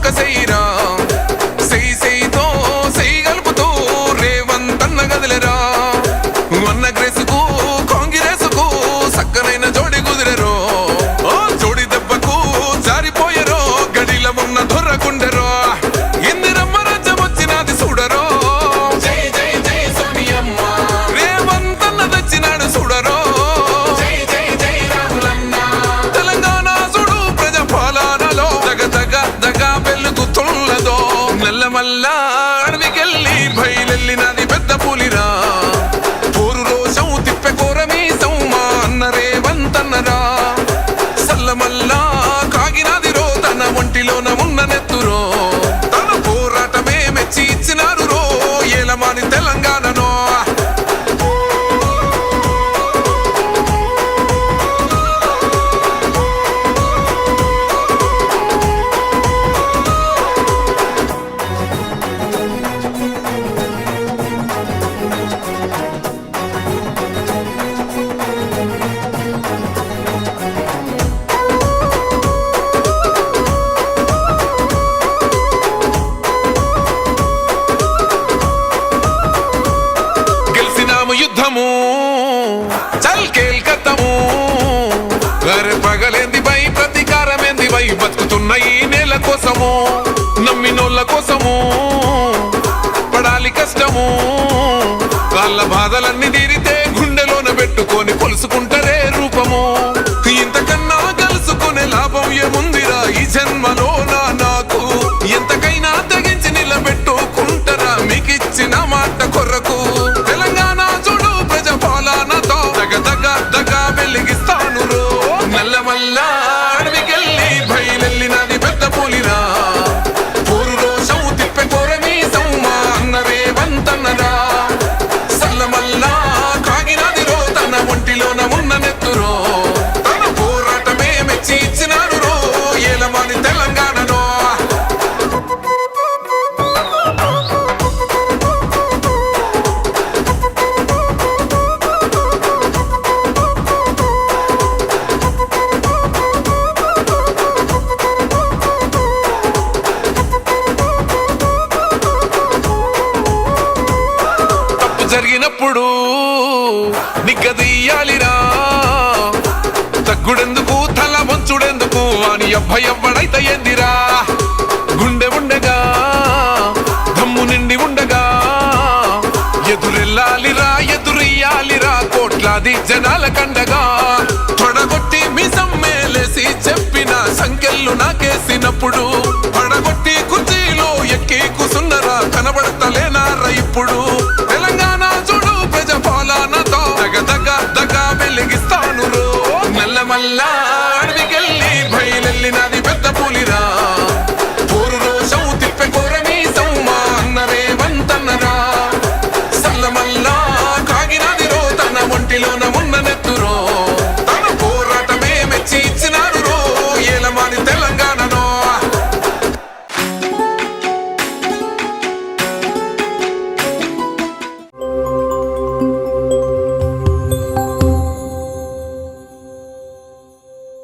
చుక్క సెయ్యిరా సెయ్యితో సెయ్యి గలుపుతూ రేవంతన్న గదిలేరా అన్న గ్రేసుకు కాంగిరేసుకు సక్కనైన జోడి కుదిరెరో జోడి దెబ్బకు జారిపోయరో గడిల ఉన్న దొర్రకుండెరో ఇందిరమ్మ రాజ్యం వచ్చినది చూడరో జై జై జై సోనియమ్మ రేవంతన్న తెచ్చినాడు చూడరో జై జై జై రాహులన్న తెలంగాణ చూడు ప్రజాపాలనలో దగ వెలుగుతున్నదో నల్లమల్ల అడవికెళ్ళి బయలెళ్ళినది పెద్ద పులిరా పోరు రోషం తిప్పె కోరమీసం మా అన్న రేవంతన్నరా సల్లమల్లా కాగినది రో తన ఒంటిలోన ఉన్న నెత్తురో తన పోరాటమే మెచ్చి ఇచ్చినారు రో ఏలమాని తెలంగాణనో యుద్ధము చల్ కేల్కత్తము గరే పగలేంది బై ప్రతీకారమేంది బై బతుకుతున్న ఈ నేల కోసము నమ్మినోళ్ళ కోసము పడాలి కష్టము వాళ్ళ బాధలన్నీ తీరితే గుండెలోన పెట్టుకొని కొలుసుకుంటారే రూపము ఇంతకన్నా కలుసుకునే లాభం ఏముందిరా ఈ జన్మలో నాకు ఎంతకైనా తెగించి నిలబెట్టుకుంటారా మీకిచ్చిన మాట కొరకు తెలంగాణ చూడు ప్రజాపాలనతో దగ వెలిగిస్తాను రో నల్లమల్ల అడవికెళ్ళి బయలెళ్ళినది పెద్ద పులిరా పోరు రోషం తిప్పె కోరమీసం మా అన్న రేవంతన్నరా సల్లమల్ల కాగినది రో తన ఒంటిలోన ఉన్న నెత్తురో తన పోరాటమే మెచ్చి ఇచ్చినారు రో ఏలమాని తెలంగాణలో జరిగినప్పుడు నిగ్గదీయాలిరా తగ్గుడెందుకు తల వంచుడెందుకు అని ఎవ్వడైతే ఏందిరా గుండె ఉండగా దమ్ము నిండి ఉండగా ఎదురెళ్ళాలిరా ఎదురెయ్యాలిరా కోట్లాది జనాల కండగా